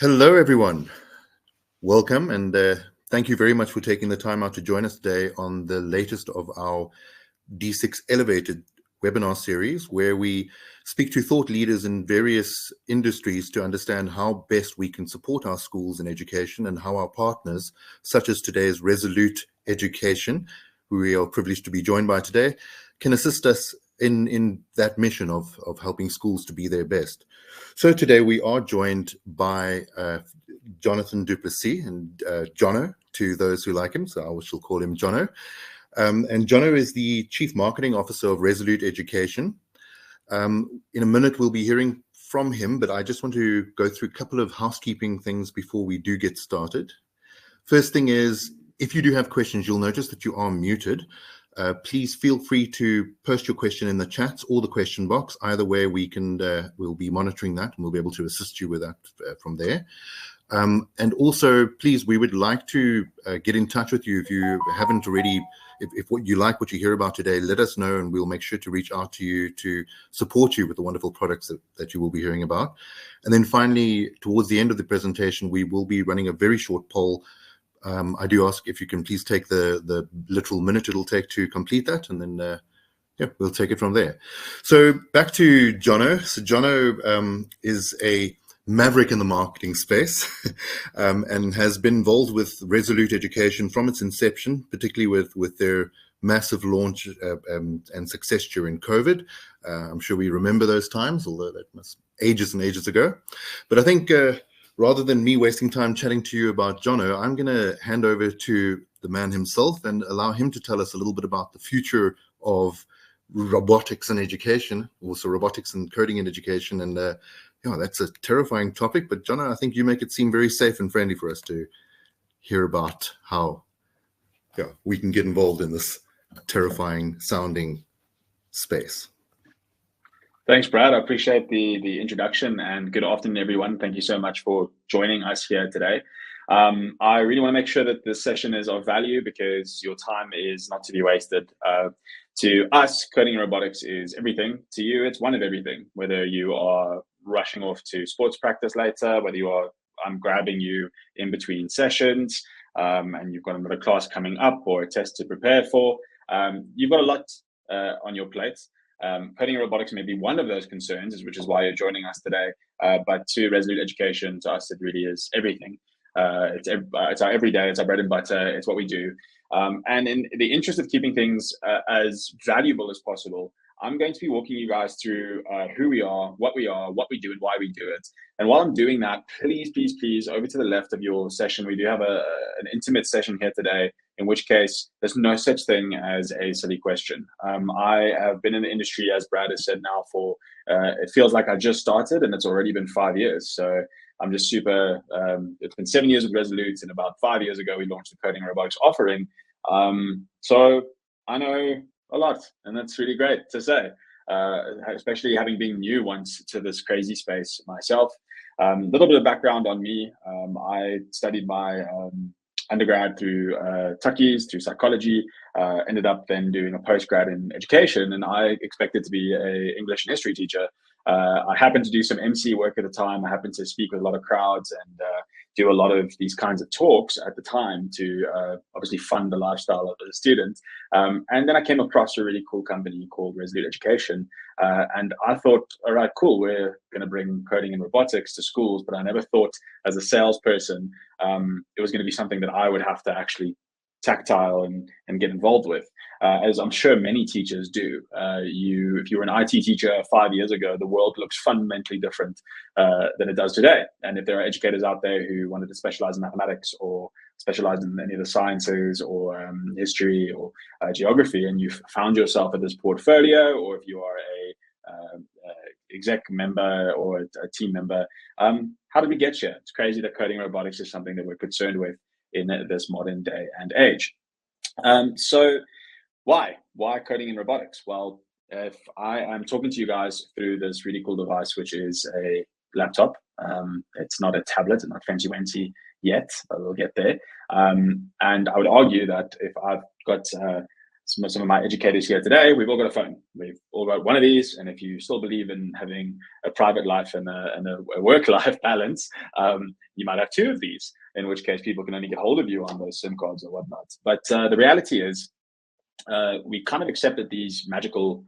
Hello, everyone. Welcome, and thank you very much for taking the time out to join us today on the latest of our D6 ElevatEd webinar series, where we speak to thought leaders in various industries to understand how best we can support our schools in education and how our partners, such as today's Resolute Education, who we are privileged to be joined by today, can assist us in that mission of helping schools to be their best. So today we are joined by Jonathan du Plessis, and Jono to those who like him, so I shall call him Jono. And Jono is the Chief Marketing Officer of Resolute Education. In a minute, we'll be hearing from him, but I just want to go through a couple of housekeeping things before we do get started. First thing is, if you do have questions, you'll notice that you are muted. Please feel free to post your question in the chats or the question box. Either way, we'll be monitoring that and we'll be able to assist you with that from there. And also, please, we would like to get in touch with you if you haven't already. If what you like what you hear about today, let us know and we'll make sure to reach out to you to support you with the wonderful products that you will be hearing about. And then finally, towards the end of the presentation, we will be running a very short poll. I do ask if you can please take the literal minute it'll take to complete that, and then we'll take it from there. So back to Jono. So Jono is a maverick in the marketing space and has been involved with Resolute Education from its inception, particularly with their massive launch and success during COVID. I'm sure we remember those times, although that was ages and ages ago. But I think rather than me wasting time chatting to you about Jono, I'm going to hand over to the man himself and allow him to tell us a little bit about the future of robotics and education, also robotics and coding in education. And that's a terrifying topic, but Jono, I think you make it seem very safe and friendly for us to hear about how we can get involved in this terrifying sounding space. Thanks, Brad. I appreciate the introduction, and good afternoon, everyone. Thank you so much for joining us here today. I really want to make sure that this session is of value because your time is not to be wasted. To us, coding and robotics is everything. To you, it's one of everything. Whether you are rushing off to sports practice later, whether I'm grabbing you in between sessions, and you've got another class coming up or a test to prepare for, you've got a lot on your plate. Coding and robotics may be one of those concerns, which is why you're joining us today. But to Resolute Education, to us, it really is everything. It's our everyday, it's our bread and butter, it's what we do. And in the interest of keeping things as valuable as possible, I'm going to be walking you guys through who we are, what we do, and why we do it. And while I'm doing that, please, over to the left of your session, we do have an intimate session here today, in which case there's no such thing as a silly question. I have been in the industry, as Brad has said now, for it feels like I just started, and it's already been 5 years. So I'm just super, it's been 7 years with Resolute, and about 5 years ago, we launched the coding and robotics offering. So I know a lot, and that's really great to say, especially having been new once to this crazy space myself. A little bit of background on me. I studied my undergrad through Tuckies, through psychology, ended up then doing a postgrad in education, and I expected to be an English and history teacher. I happened to do some MC work at the time. I happened to speak with a lot of crowds and do a lot of these kinds of talks at the time to obviously fund the lifestyle of the student. And then I came across a really cool company called Resolute Education. And I thought, all right, cool, we're going to bring coding and robotics to schools. But I never thought as a salesperson, it was going to be something that I would have to actually tactile and get involved with, as I'm sure many teachers do. If you were an IT teacher 5 years ago, the world looks fundamentally different than it does today. And if there are educators out there who wanted to specialize in mathematics or specialize in any of the sciences or history or geography, and you've found yourself at this portfolio, or if you are a exec member or a team member, how did we get here? It's crazy that coding robotics is something that we're concerned with in this modern day and age. So why coding and robotics? Well, if I am talking to you guys through this really cool device, which is a laptop, it's not a tablet, it's not fancy yet, but we'll get there. And I would argue that if I've got some of my educators here today, we've all got a phone. We've all got one of these. And if you still believe in having a private life and a work-life balance, you might have two of these, in which case people can only get hold of you on those SIM cards or whatnot. But the reality is, we kind of accepted these magical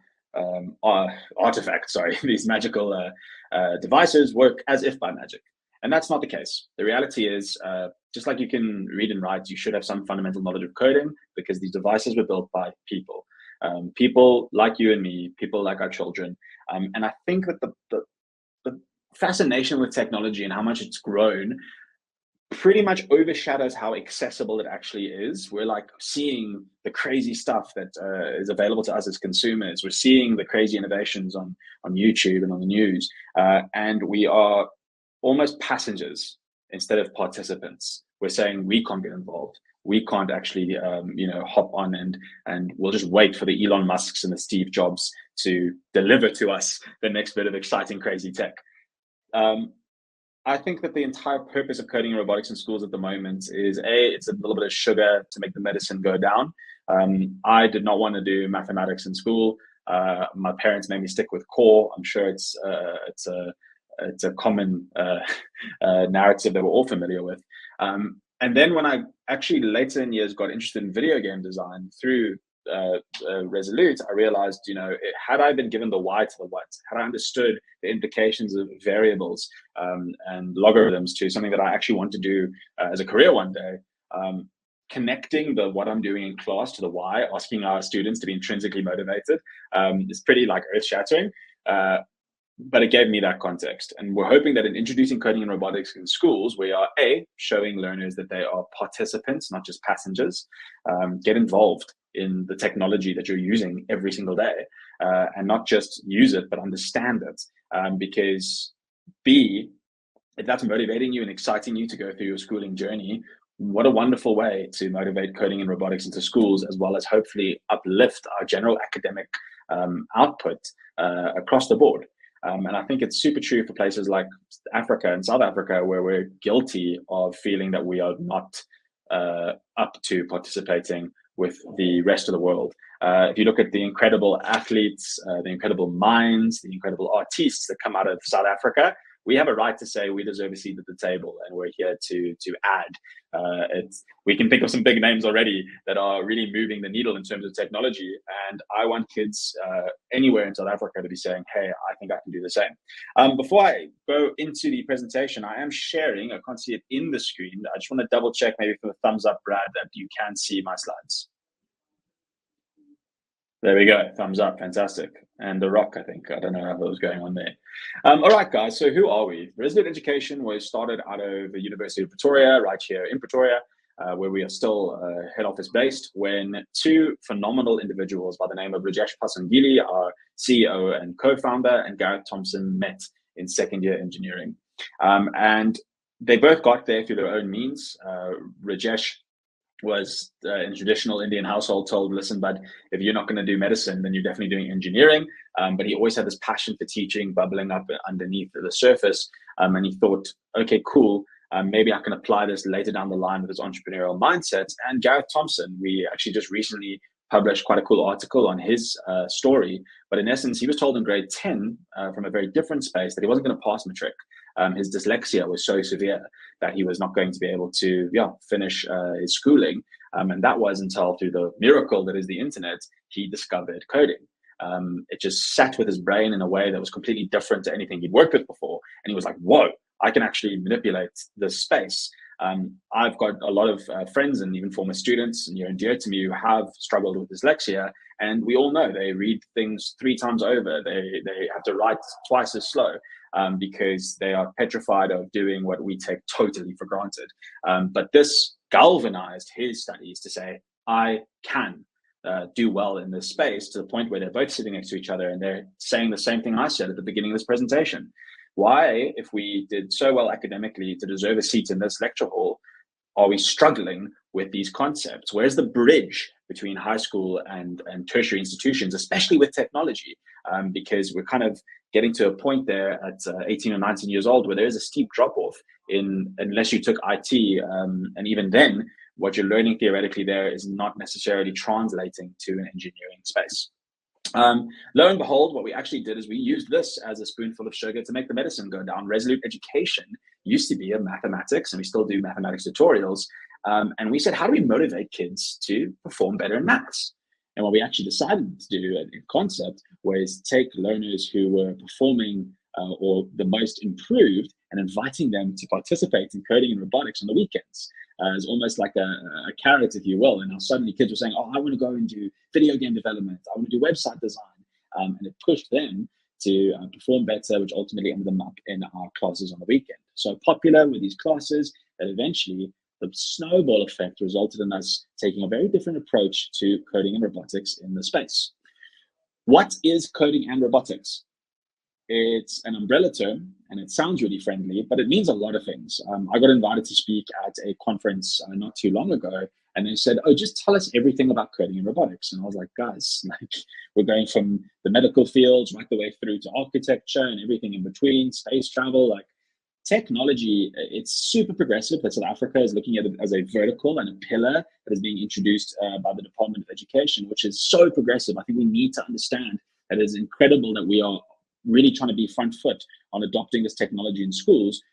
artifacts, these magical devices work as if by magic. And that's not the case. The reality is, just like you can read and write, you should have some fundamental knowledge of coding, because these devices were built by people. People like you and me, people like our children. And I think that the fascination with technology and how much it's grown pretty much overshadows how accessible it actually is. We're like seeing the crazy stuff that is available to us as consumers. We're seeing the crazy innovations on YouTube and on the news. And we are almost passengers instead of participants. We're saying we can't get involved. We can't actually, hop on and we'll just wait for the Elon Musks and the Steve Jobs to deliver to us the next bit of exciting, crazy tech. I think that the entire purpose of coding and robotics in schools at the moment is it's a little bit of sugar to make the medicine go down. I did not want to do mathematics in school. My parents made me stick with core. I'm sure it's a common narrative that we're all familiar with. And then when I actually later in years got interested in video game design through Resolute, I realized, had I been given the why to the what, had I understood the implications of variables and logarithms to something that I actually want to do as a career one day, connecting the what I'm doing in class to the why, asking our students to be intrinsically motivated, is pretty like earth-shattering. But it gave me that context. And we're hoping that in introducing coding and robotics in schools, we are showing learners that they are participants, not just passengers. Get involved in the technology that you're using every single day, and not just use it, but understand it. Because if that's motivating you and exciting you to go through your schooling journey, what a wonderful way to motivate coding and robotics into schools, as well as hopefully uplift our general academic output across the board. And I think it's super true for places like Africa and South Africa, where we're guilty of feeling that we are not up to participating with the rest of the world. If you look at the incredible athletes, the incredible minds, the incredible artists that come out of South Africa, we have a right to say we deserve a seat at the table, and we're here to add. We can think of some big names already that are really moving the needle in terms of technology, and I want kids anywhere in South Africa to be saying, hey, I think I can do the same. Before I go into the presentation, I am sharing, I can't see it in the screen. I just want to double check maybe for the thumbs up, Brad, that you can see my slides. There we go, thumbs up, fantastic. And The Rock, I think. I don't know how that was going on there. All right, guys, so who are we? Resolute Education was started out of the University of Pretoria, right here in Pretoria, where we are still head office based, when two phenomenal individuals by the name of Rajesh Pasangili, our CEO and co-founder, and Gareth Thompson met in second year engineering. And they both got there through their own means. Rajesh was in a traditional Indian household told, listen, bud, if you're not going to do medicine, then you're definitely doing engineering. But he always had this passion for teaching bubbling up underneath the surface. And he thought, okay, cool. Maybe I can apply this later down the line with his entrepreneurial mindset. And Gareth Thompson, we actually just recently published quite a cool article on his story. But in essence, he was told in grade 10 from a very different space that he wasn't going to pass matric. His dyslexia was so severe that he was not going to be able to finish his schooling. And that was until, through the miracle that is the internet, he discovered coding. It just sat with his brain in a way that was completely different to anything he'd worked with before. And he was like, whoa, I can actually manipulate this space. I've got a lot of friends and even former students near and dear to me who have struggled with dyslexia. And we all know they read things 3 times over. They have to write twice as slow. Because they are petrified of doing what we take totally for granted. But this galvanized his studies to say, I can do well in this space, to the point where they're both sitting next to each other and they're saying the same thing I said at the beginning of this presentation. Why, if we did so well academically to deserve a seat in this lecture hall, are we struggling with these concepts? Where's the bridge between high school and tertiary institutions, especially with technology? Because we're kind of getting to a point there at 18 or 19 years old where there is a steep drop-off unless you took IT. And even then, what you're learning theoretically there is not necessarily translating to an engineering space. Lo and behold, what we actually did is we used this as a spoonful of sugar to make the medicine go down. Resolute Education used to be a mathematics, and we still do mathematics tutorials. And we said, how do we motivate kids to perform better in maths? And what we actually decided to do in concept was take learners who were performing or the most improved and inviting them to participate in coding and robotics on the weekends. It's almost like a carrot, if you will. And now suddenly kids were saying, oh, I want to go and do video game development. I want to do website design. And it pushed them to perform better, which ultimately ended them up in our classes on the weekend. So popular with these classes that eventually the snowball effect resulted in us taking a very different approach to coding and robotics in the space. What is coding and robotics? It's an umbrella term, and it sounds really friendly, but it means a lot of things. I got invited to speak at a conference not too long ago, and they said, oh, just tell us everything about coding and robotics. And I was like, guys, like, we're going from the medical fields right the way through to architecture and everything in between, space travel, like technology. It's super progressive, but South Africa is looking at it as a vertical and a pillar that is being introduced by the Department of Education, which is so progressive. I think we need to understand that it's incredible that we are really trying to be front foot on adopting this technology in schools.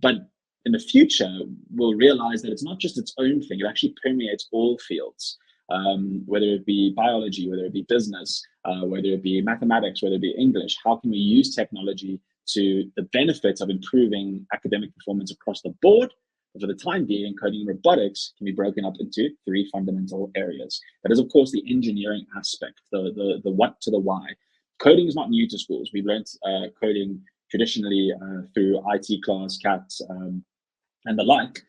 But in the future, we'll realize that it's not just its own thing. It actually permeates all fields, whether it be biology, whether it be business, whether it be mathematics, whether it be English. How can we use technology to the benefits of improving academic performance across the board? But for the time being, coding and robotics can be broken up into three fundamental areas. That is, of course, the engineering aspect, the what to the why. Coding is not new to schools. We've learned coding traditionally through IT class, CAT, and the like.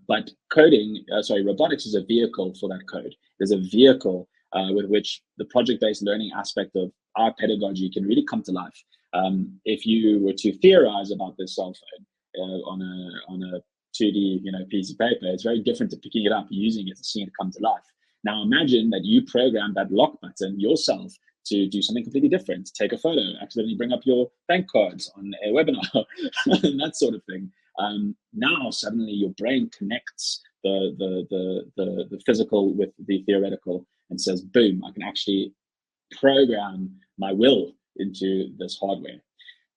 But robotics is a vehicle for that code. There's a vehicle with which the project-based learning aspect of our pedagogy can really come to life. If you were to theorize about this cell phone on a 2D piece of paper, it's very different to picking it up, using it, and seeing it come to life. Now imagine that you program that lock button yourself to do something completely different, take a photo, accidentally bring up your bank cards on a webinar, and that sort of thing. Now suddenly your brain connects the physical with the theoretical and says, boom, I can actually program my will into this hardware.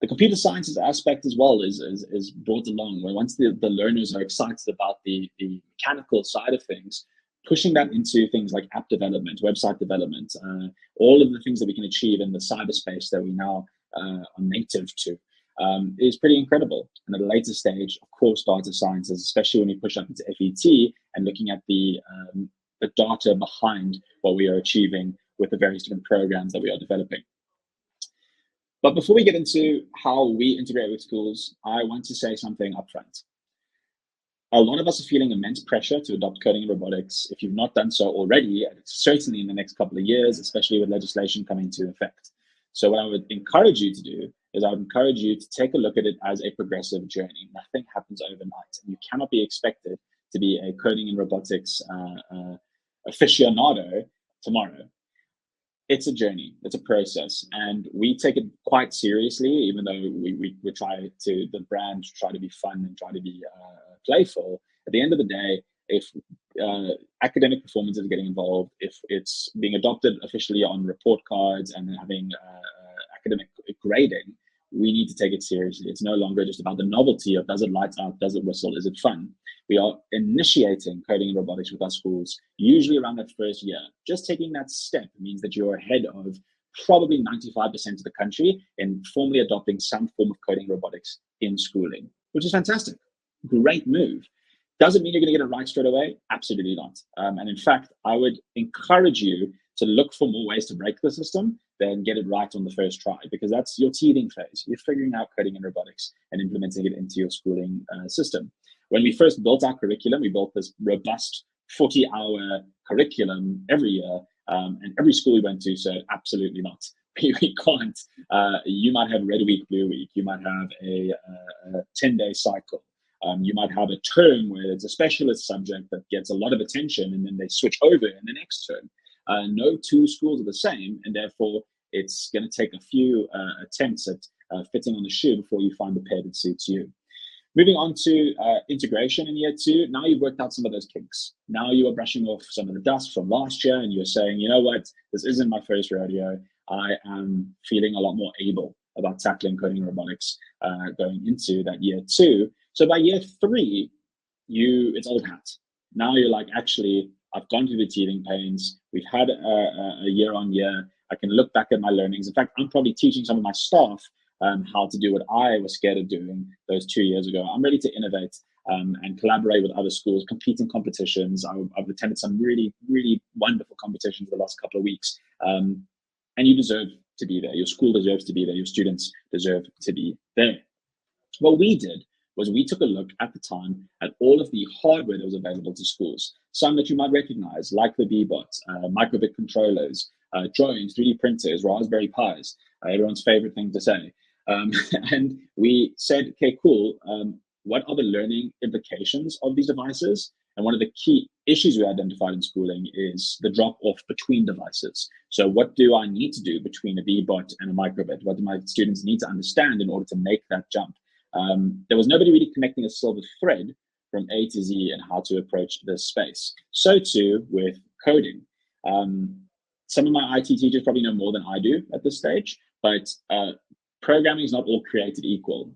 The computer sciences aspect as well is brought along, where once the learners are excited about the mechanical side of things, pushing that into things like app development, website development, all of the things that we can achieve in the cyberspace that we now are native to is pretty incredible. And at a later stage, of course, data sciences, especially when we push up into FET and looking at the data behind what we are achieving with the various different programs that we are developing. But before we get into how we integrate with schools, I want to say something upfront. A lot of us are feeling immense pressure to adopt coding and robotics. If you've not done so already, certainly in the next couple of years, especially with legislation coming into effect. So what I would encourage you to do is I would encourage you to take a look at it as a progressive journey. Nothing happens overnight. You cannot be expected to be a coding and robotics aficionado tomorrow. It's a journey, it's a process, and we take it quite seriously, even though we try to, the brand try to be fun and try to be playful. At the end of the day, if academic performance is getting involved, if it's being adopted officially on report cards and then having academic grading, we need to take it seriously. It's no longer just about the novelty of does it light up, does it whistle, is it fun? We are initiating coding and robotics with our schools, usually around that first year. Just taking that step means that you're ahead of probably 95% of the country in formally adopting some form of coding and robotics in schooling, which is fantastic. Great move. Does it mean you're going to get it right straight away? Absolutely not. And in fact, I would encourage you to look for more ways to break the system than get it right on the first try, because that's your teething phase. You're figuring out coding and robotics and implementing it into your schooling system. When we first built our curriculum, we built this robust 40-hour curriculum every year, and every school we went to said, absolutely not. We can't. You might have red week, blue week. You might have a 10-day cycle. You might have a term where it's a specialist subject that gets a lot of attention, and then they switch over in the next term. No two schools are the same, and therefore it's going to take a few attempts at fitting on the shoe before you find the pair that suits you. Moving on to integration in year 2, now you've worked out some of those kinks. Now you are brushing off some of the dust from last year, and you're saying, you know what, this isn't my first rodeo. I am feeling a lot more able about tackling coding and robotics going into that year 2. So by year 3, it's old hat. Now you're like, actually, I've gone through the teething pains. We've had a year on year. I can look back at my learnings. In fact, I'm probably teaching some of my staff how to do what I was scared of doing those 2 years ago. I'm ready to innovate and collaborate with other schools, compete in competitions. I've attended some really, really wonderful competitions the last couple of weeks. And you deserve to be there. Your school deserves to be there. Your students deserve to be there. What we did was we took a look at the time at all of the hardware that was available to schools. Some that you might recognize, like the Bbots, microbit controllers, drones, 3D printers, Raspberry Pis, everyone's favorite thing to say. And we said, okay, cool. What are the learning implications of these devices? And one of the key issues we identified in schooling is the drop off between devices. So what do I need to do between a Bbot and a microbit? What do my students need to understand in order to make that jump? There was nobody really connecting a silver thread from A to Z and how to approach this space. So too with coding. Some of my IT teachers probably know more than I do at this stage, but programming is not all created equal.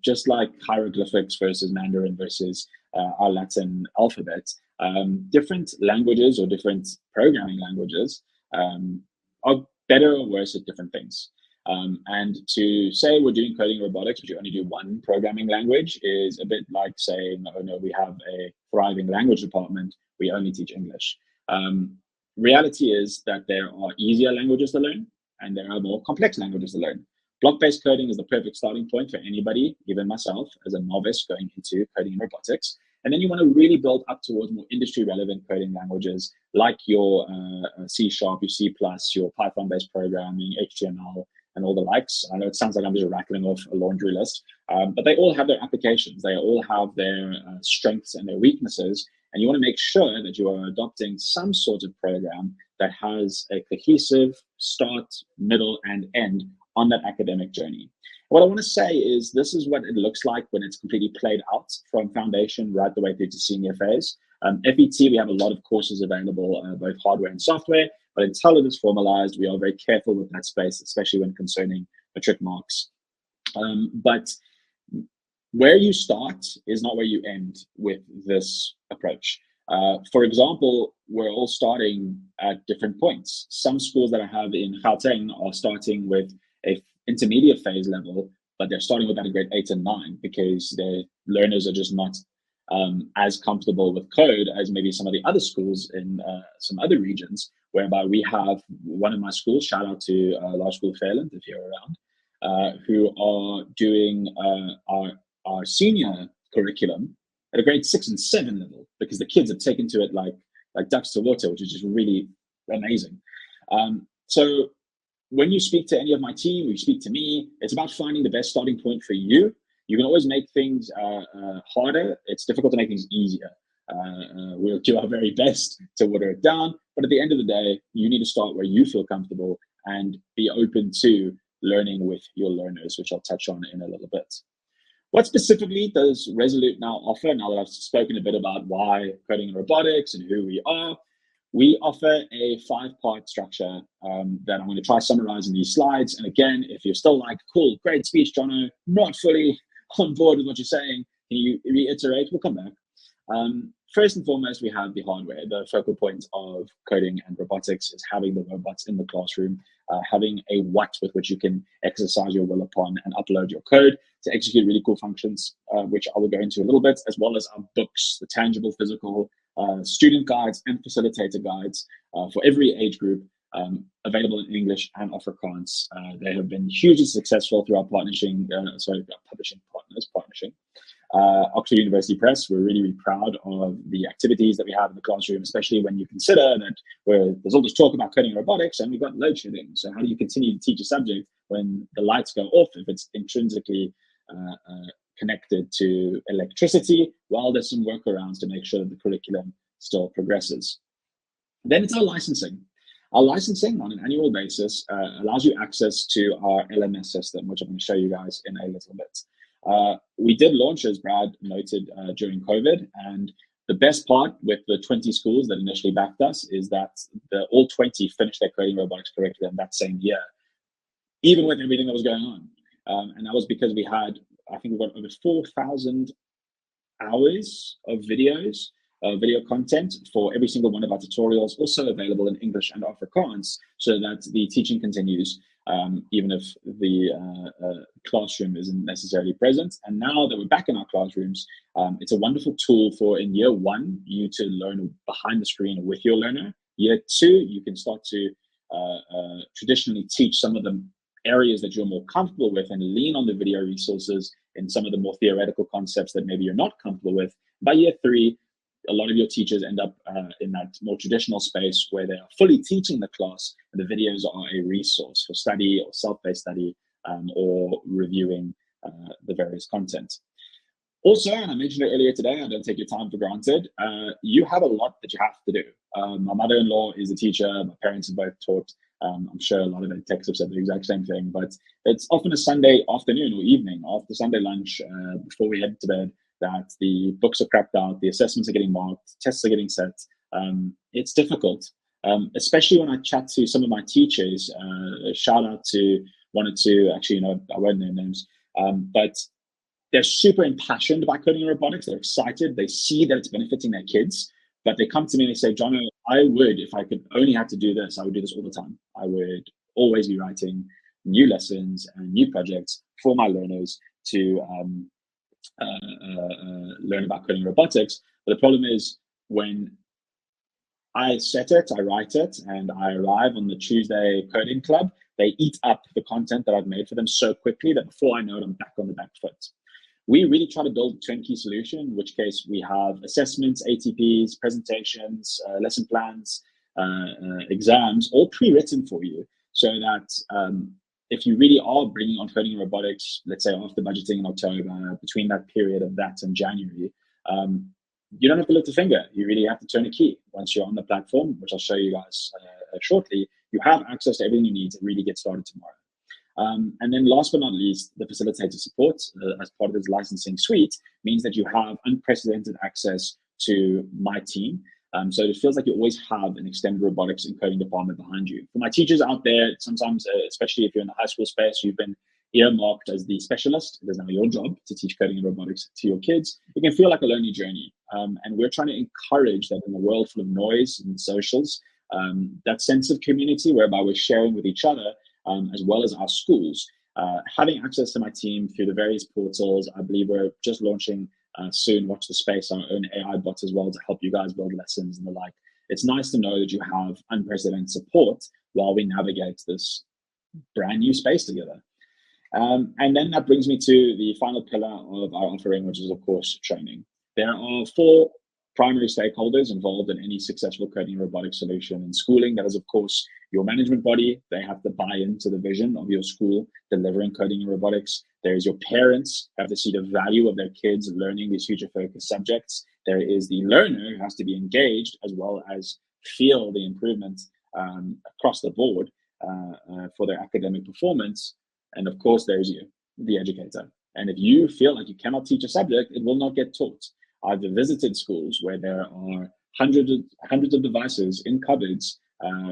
Just like hieroglyphics versus Mandarin versus our Latin alphabet, different languages or different programming languages are better or worse at different things. And to say we're doing coding robotics, but you only do one programming language is a bit like saying, oh no, we have a thriving language department, we only teach English. Reality is that there are easier languages to learn and there are more complex languages to learn. Block-based coding is the perfect starting point for anybody, even myself, as a novice going into coding and robotics. And then you want to really build up towards more industry-relevant coding languages like your C#, your C++, your Python-based programming, HTML, and all the likes. I know it sounds like I'm just rattling off a laundry list, but they all have their applications. They all have their strengths and their weaknesses. And you want to make sure that you are adopting some sort of program that has a cohesive start, middle, and end on that academic journey. What I want to say is this is what it looks like when it's completely played out from foundation right the way through to senior phase. FET, we have a lot of courses available, both hardware and software, but until it is formalized, we are very careful with that space, especially when concerning matric marks. But where you start is not where you end with this approach. For example, we're all starting at different points. Some schools that I have in Gauteng are starting with a intermediate phase level, but they're starting with that in grade 8 and 9 because their learners are just not as comfortable with code as maybe some of the other schools in some other regions, whereby we have one of my schools, shout out to Law School Fairland if you're around, who are doing our senior curriculum at a grade 6 and 7 level because the kids have taken to it like ducks to water, which is just really amazing. So when you speak to any of my team, you speak to me, it's about finding the best starting point for you. You can always make things harder. It's difficult to make things easier. We'll do our very best to water it down. But at the end of the day, you need to start where you feel comfortable and be open to learning with your learners, which I'll touch on in a little bit. What specifically does Resolute now offer, now that I've spoken a bit about why coding and robotics and who we are? We offer a 5-part structure that I'm going to try summarize in these slides. And again, if you're still like, cool, great speech, Jono, not fully on board with what you're saying, can you reiterate? We'll come back. First and foremost, we have the hardware. The focal point of coding and robotics is having the robots in the classroom, having a what with which you can exercise your will upon and upload your code to execute really cool functions, which I will go into a little bit, as well as our books, the tangible, physical, student guides and facilitator guides for every age group, available in English and Afrikaans. They have been hugely successful through our publishing partners. Oxford University Press, we're really, really proud of the activities that we have in the classroom, especially when you consider that there's all this talk about coding and robotics and we've got load shedding. So how do you continue to teach a subject when the lights go off if it's intrinsically connected to electricity, while there's some workarounds to make sure that the curriculum still progresses? Then it's our licensing. Our licensing on an annual basis allows you access to our LMS system, which I'm going to show you guys in a little bit. We did launch, as Brad noted, during COVID, and the best part with the 20 schools that initially backed us is that all 20 finished their coding robotics curriculum that same year, even with everything that was going on. And that was because we had, I think we got over 4,000 hours of videos, video content for every single one of our tutorials, also available in English and Afrikaans, so that the teaching continues, even if the classroom isn't necessarily present. And now that we're back in our classrooms, it's a wonderful tool for, in year one, you to learn behind the screen with your learner. Year two, you can start to traditionally teach some of the areas that you're more comfortable with and lean on the video resources in some of the more theoretical concepts that maybe you're not comfortable with. By year three, a lot of your teachers end up in that more traditional space where they are fully teaching the class, and the videos are a resource for study or self-paced study, or reviewing the various content. Also, and I mentioned it earlier today, I don't take your time for granted, you have a lot that you have to do. My mother-in-law is a teacher, my parents have both taught. I'm sure a lot of the techs have said the exact same thing, but it's often a Sunday afternoon or evening after Sunday lunch, before we head to bed, that the books are cracked out, the assessments are getting marked, tests are getting set. It's difficult, especially when I chat to some of my teachers. Shout out to one or two, actually, I won't name names, but they're super impassioned by coding and robotics. They're excited. They see that it's benefiting their kids, but they come to me and they say, John, I would, if I could only have to do this, I would do this all the time. I would always be writing new lessons and new projects for my learners to learn about coding and robotics. But the problem is, when I set it, I write it, and I arrive on the Tuesday coding club, they eat up the content that I've made for them so quickly that before I know it, I'm back on the back foot. We really try to build a turnkey solution, in which case we have assessments, ATPs, presentations, lesson plans, exams, all pre-written for you, so that if you really are bringing on coding and robotics, let's say after budgeting in October, between that period of that and January, you don't have to lift a finger. You really have to turn a key. Once you're on the platform, which I'll show you guys shortly, you have access to everything you need to really get started tomorrow. And then last but not least, the facilitator support as part of this licensing suite means that you have unprecedented access to my team. So it feels like you always have an extended robotics and coding department behind you. For my teachers out there, sometimes, especially if you're in the high school space, you've been earmarked as the specialist. It is now your job to teach coding and robotics to your kids. It can feel like a lonely journey. And we're trying to encourage that in a world full of noise and socials, that sense of community whereby we're sharing with each other, as well as our schools. Having access to my team through the various portals. I believe we're just launching soon, watch the space, our own AI bot as well, to help you guys build lessons and the like. It's nice to know that you have unprecedented support while we navigate this brand new space together. And then that brings me to the final pillar of our offering, which is, of course, training. There are 4 primary stakeholders involved in any successful coding and robotics solution in schooling. That is, of course, your management body. They have to buy into the vision of your school delivering coding and robotics. There is your parents who have to see the value of their kids learning these future-focused subjects. There is the learner who has to be engaged as well as feel the improvement across the board for their academic performance. And of course, there's you, the educator. And if you feel like you cannot teach a subject, it will not get taught. I've visited schools where there are hundreds of devices in cupboards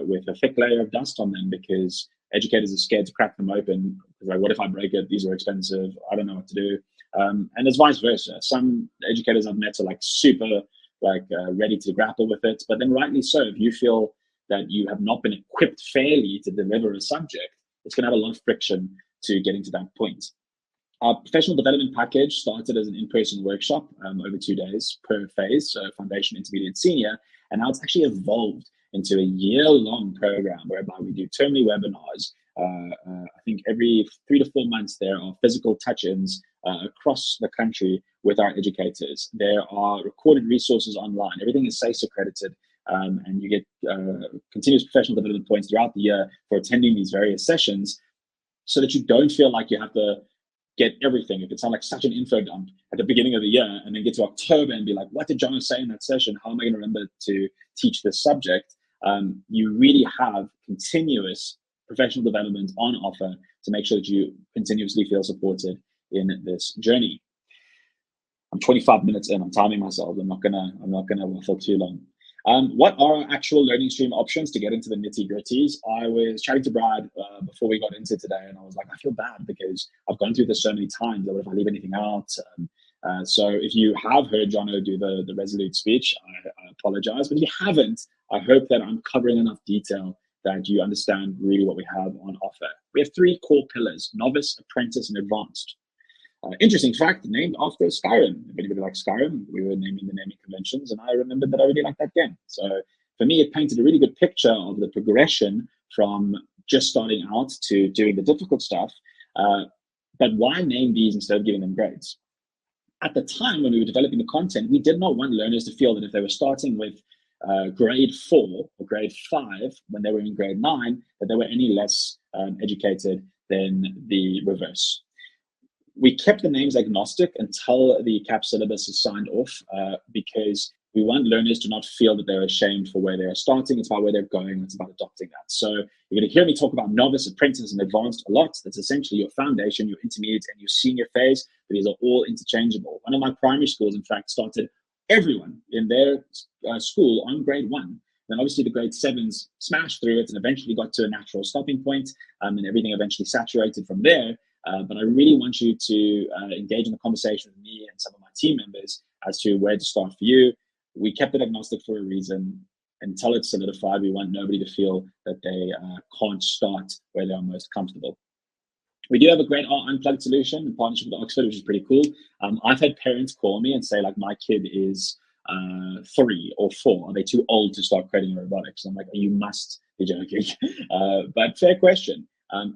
with a thick layer of dust on them because educators are scared to crack them open. Like, what if I break it? These are expensive. I don't know what to do. And it's vice versa. Some educators I've met are like super ready to grapple with it. But then rightly so, if you feel that you have not been equipped fairly to deliver a subject, it's going to have a lot of friction to getting to that point. Our professional development package started as an in-person workshop over 2 days per phase, so foundation, intermediate, senior, and now it's actually evolved into a year-long program whereby we do termly webinars. I think every 3 to 4 months there are physical touch-ins across the country with our educators. There are recorded resources online. Everything is SACE accredited, and you get continuous professional development points throughout the year for attending these various sessions, so that you don't feel like you have to get everything. If it sounds like such an info dump at the beginning of the year and then get to October and be like, what did John say in that session? How am I going to remember to teach this subject? You really have continuous professional development on offer to make sure that you continuously feel supported in this journey. I'm 25 minutes in. I'm timing myself. I'm not gonna waffle too long. What are our actual learning stream options to get into the nitty gritties? I was chatting to Brad before we got into today, and I was like, I feel bad because I've gone through this so many times. What if I leave anything out? So if you have heard Jono do the Resolute speech, I apologize. But if you haven't, I hope that I'm covering enough detail that you understand really what we have on offer. We have 3 core pillars: novice, apprentice, and advanced. Interesting fact, named after Skyrim. If anybody likes Skyrim, we were naming the naming conventions, and I remembered that I really liked that game. So for me, it painted a really good picture of the progression from just starting out to doing the difficult stuff. But why name these instead of giving them grades? At the time when we were developing the content, we did not want learners to feel that if they were starting with grade 4 or grade 5 when they were in grade 9, that they were any less educated than the reverse. We kept the names agnostic until the CAP syllabus is signed off because we want learners to not feel that they're ashamed for where they're starting. It's about where they're going. It's about adopting that. So you're going to hear me talk about novice, apprentice, and advanced a lot. That's essentially your foundation, your intermediate, and your senior phase. But these are all interchangeable. One of my primary schools, in fact, started everyone in their school on grade 1. Then obviously the grade 7s smashed through it and eventually got to a natural stopping point, and everything eventually saturated from there. But I really want you to engage in the conversation with me and some of my team members as to where to start for you. We kept it agnostic for a reason. Until it's solidified, we want nobody to feel that they can't start where they are most comfortable. We do have a great unplugged solution in partnership with Oxford, which is pretty cool. I've had parents call me and say, like, my kid is 3 or 4. Are they too old to start coding in robotics? I'm like, you must be joking. But fair question.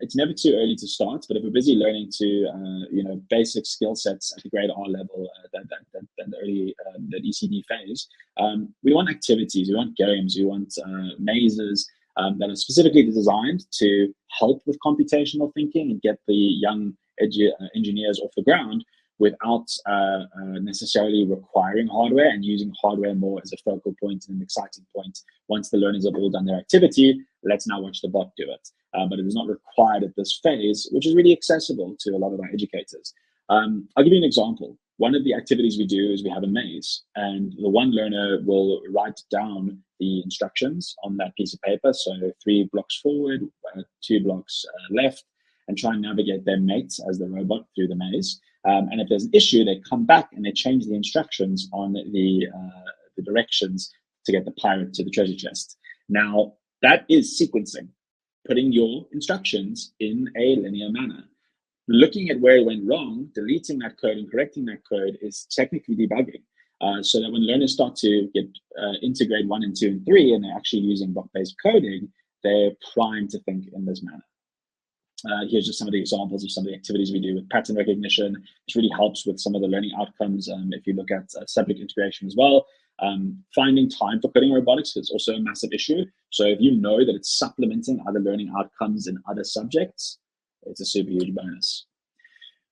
It's never too early to start, but if we're busy learning to, basic skill sets at the grade R level, that early, that ECD phase, we want activities, we want games, we want mazes that are specifically designed to help with computational thinking and get the young engineers off the ground without necessarily requiring hardware, and using hardware more as a focal point and an exciting point. Once the learners have all done their activity, let's now watch the bot do it. But it is not required at this phase, which is really accessible to a lot of our educators. I'll give you an example. One of the activities we do is we have a maze, and the one learner will write down the instructions on that piece of paper. So 3 blocks forward, 2 blocks left, and try and navigate their mates as the robot through the maze. And if there's an issue, they come back and they change the instructions on the directions to get the pirate to the treasure chest. Now, that is sequencing, putting your instructions in a linear manner. Looking at where it went wrong, deleting that code and correcting that code is technically debugging. So that when learners start to get into grade 1 and 2 and 3, and they're actually using block-based coding, they're primed to think in this manner. Here's just some of the examples of some of the activities we do with pattern recognition, which really helps with some of the learning outcomes. If you look at subject integration as well, finding time for coding robotics is also a massive issue. So if you know that it's supplementing other learning outcomes in other subjects, it's a super huge bonus.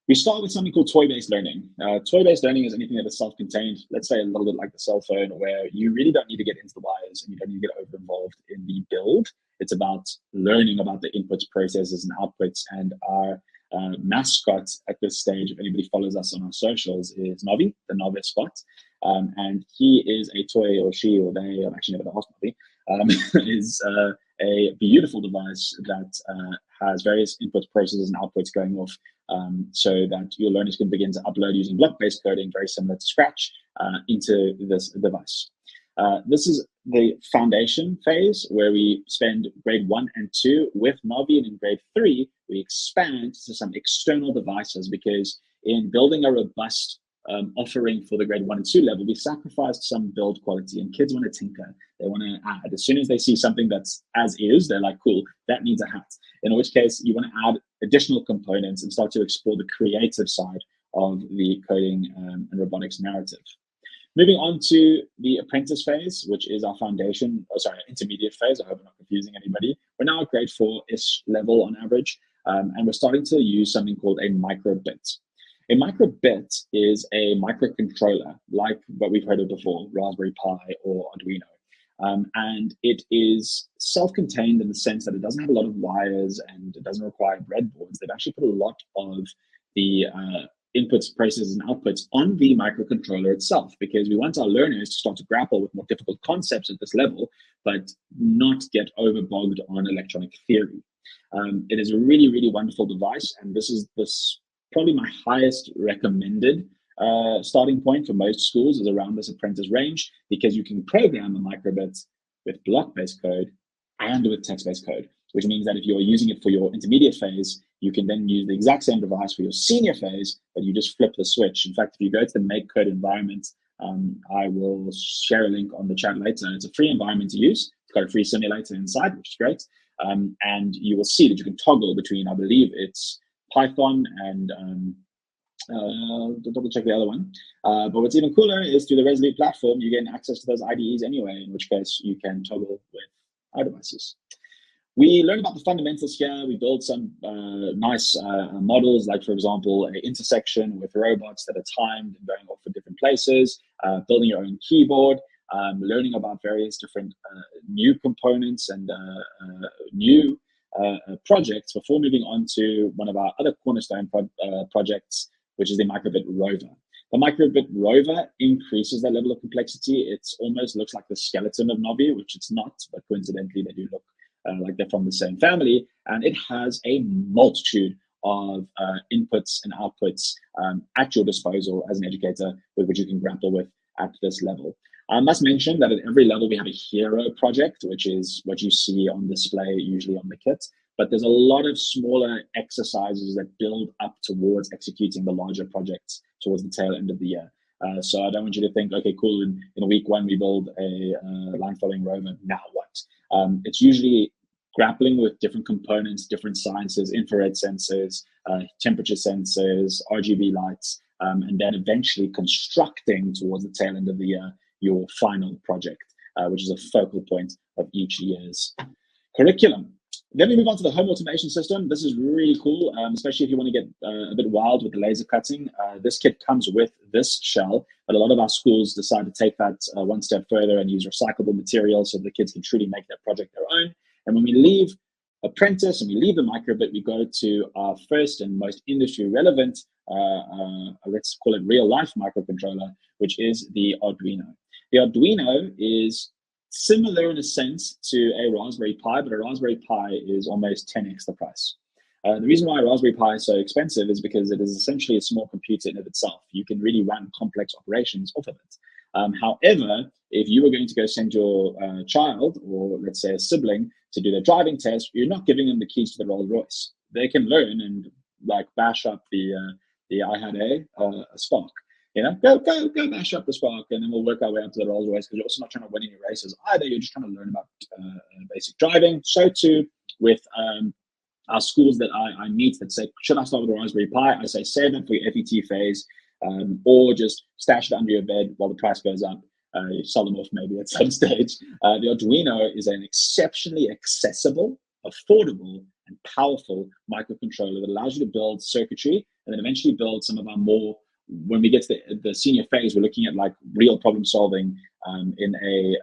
We start with something called toy-based learning. Toy-based learning is anything that is self-contained, let's say a little bit like the cell phone, where you really don't need to get into the wires and you don't need to get over-involved in the build. It's about learning about the inputs, processes, and outputs. And our mascot at this stage, if anybody follows us on our socials, is Novi, the novice bot. And he is a toy, or she, or they, I've actually never asked Novi, is a beautiful device that has various inputs, processes, and outputs going off, so that your learners can begin to upload using block-based coding, very similar to Scratch, into this device. This is the foundation phase, where we spend grade 1 and 2 with Navi, and in grade 3, we expand to some external devices, because in building a robust offering for the grade 1 and 2 level, we sacrificed some build quality, and kids want to tinker. They want to add. As soon as they see something that's as is, they're like, cool, that needs a hat. In which case, you want to add additional components and start to explore the creative side of the coding and robotics narrative. Moving on to the apprentice phase, which is our foundation, intermediate phase. I hope I'm not confusing anybody. We're now at grade 4-ish level on average, and we're starting to use something called a microbit. A microbit is a microcontroller, like what we've heard of before, Raspberry Pi or Arduino. And it is self-contained in the sense that it doesn't have a lot of wires and it doesn't require breadboards. They've actually put a lot of the inputs, processes, and outputs on the microcontroller itself, because we want our learners to start to grapple with more difficult concepts at this level, but not get overbogged on electronic theory. It is a really, really wonderful device, and this is probably my highest recommended starting point for most schools is around this apprentice range, because you can program a microbit with block-based code and with text-based code, which means that if you're using it for your intermediate phase, you can then use the exact same device for your senior phase, but you just flip the switch. In fact, if you go to the Make Code environment, I will share a link on the chat later. It's a free environment to use. It's got a free simulator inside, which is great. And you will see that you can toggle between, I believe it's Python and double check the other one. But what's even cooler is through the Resolute platform, you get access to those IDEs anyway, in which case you can toggle with our devices. We learn about the fundamentals here. We build some nice models, like, for example, an intersection with robots that are timed and going off for different places, building your own keyboard, learning about various different new components and new projects before moving on to one of our other cornerstone projects, which is the microbit rover. The microbit rover increases that level of complexity. It almost looks like the skeleton of Novi, which it's not, but coincidentally they do look like they're from the same family, and it has a multitude of inputs and outputs at your disposal as an educator, with which you can grapple with at this level. I must mention that at every level we have a hero project, which is what you see on display usually on the kit, but there's a lot of smaller exercises that build up towards executing the larger projects towards the tail end of the year. So I don't want you to think, okay, cool, in week one we build a line following rover, now what? It's usually grappling with different components, different sciences, infrared sensors, temperature sensors, RGB lights, and then eventually constructing towards the tail end of the year your final project, which is a focal point of each year's curriculum. Then we move on to the home automation system. This is really cool, especially if you want to get a bit wild with the laser cutting. This kit comes with this shell, but a lot of our schools decide to take that one step further and use recyclable materials so the kids can truly make their project their own. And when we leave apprentice and we leave the microbit, we go to our first and most industry relevant, let's call it real life microcontroller, which is the Arduino. The Arduino is similar in a sense to a Raspberry Pi, but a Raspberry Pi is almost 10x the price. The reason why a Raspberry Pi is so expensive is because it is essentially a small computer in of itself. You can really run complex operations off of it. However, if you were going to go send your child, or let's say a sibling, to do their driving test, you're not giving them the keys to the Rolls Royce. They can learn and like bash up the I had a Spark. You know, go bash up the Spark, and then we'll work our way up to the Rolls Royce, because you're also not trying to win any races either. You're just trying to learn about basic driving. So too with our schools that I meet that say, should I start with a Raspberry Pi? I say, save it for your FET phase, or just stash it under your bed while the price goes up. You sell them off maybe at some stage. The Arduino is an exceptionally accessible, affordable, and powerful microcontroller that allows you to build circuitry and then eventually build some of our more, when we get to the senior phase, we're looking at like real problem solving in a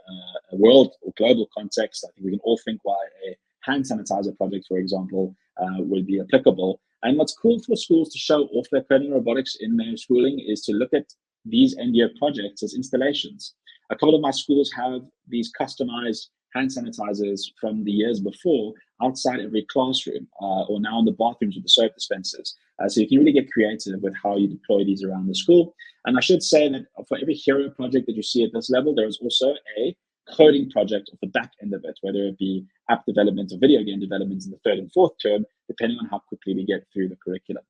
world or global context. I think we can all think why a hand sanitizer project, for example, would be applicable. And what's cool for schools to show off their coding robotics in their schooling is to look at these end-year projects as installations. A couple of my schools have these customized hand sanitizers from the years before outside every classroom, or now in the bathrooms with the soap dispensers. So you can really get creative with how you deploy these around the school. And I should say that for every hero project that you see at this level, there is also a coding project at the back end of it, whether it be app development or video game development in the third and fourth term, depending on how quickly we get through the curriculum.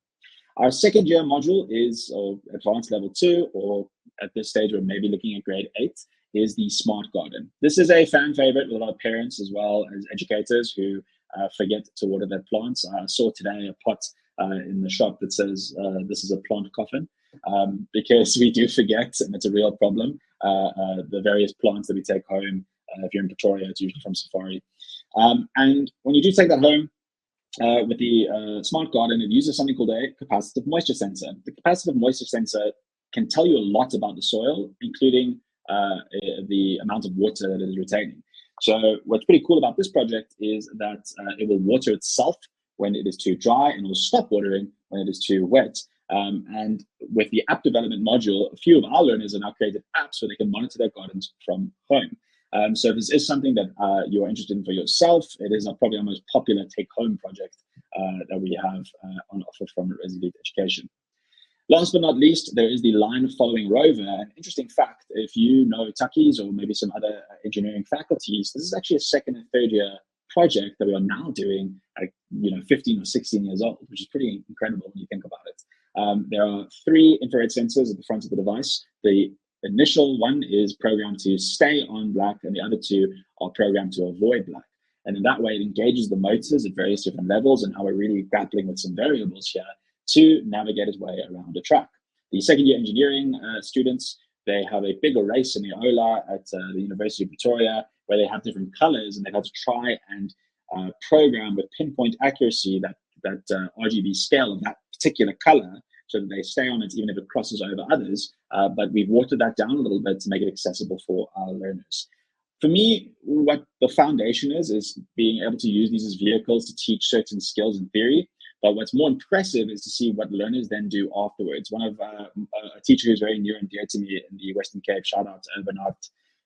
Our second year module is advanced level 2, or at this stage we're maybe looking at grade 8, is the Smart Garden. This is a fan favorite with a lot of parents as well as educators who forget to water their plants. I saw today a pot in the shop that says this is a plant coffin, because we do forget, and it's a real problem, the various plants that we take home. If you're in Pretoria, it's usually from Safari. And when you do take that home, with the Smart Garden, it uses something called a capacitive moisture sensor. The capacitive moisture sensor can tell you a lot about the soil, including the amount of water that it is retaining. So what's pretty cool about this project is that it will water itself when it is too dry, and it will stop watering when it is too wet. And with the app development module, a few of our learners have now created apps where they can monitor their gardens from home. So if this is something that you're interested in for yourself, it is probably our most popular take-home project that we have on offer from Resolute Education. Last but not least, there is the line following rover. An interesting fact, if you know Tuckies or maybe some other engineering faculties, this is actually a second and third year project that we are now doing at 15 or 16 years old, which is pretty incredible when you think about it. There are 3 infrared sensors at the front of the device. The initial one is programmed to stay on black, and the other 2 are programmed to avoid black. And in that way, it engages the motors at various different levels, and how we're really grappling with some variables here to navigate his way around a track. The second year engineering students, they have a bigger race in the Ola at the University of Pretoria, where they have different colors, and they've had to try and program with pinpoint accuracy that RGB scale of that particular color, so that they stay on it even if it crosses over others. But we've watered that down a little bit to make it accessible for our learners. For me, what the foundation is being able to use these as vehicles to teach certain skills in theory. But what's more impressive is to see what learners then do afterwards. One of a teacher who's very near and dear to me in the Western Cape, shout out to Bernard,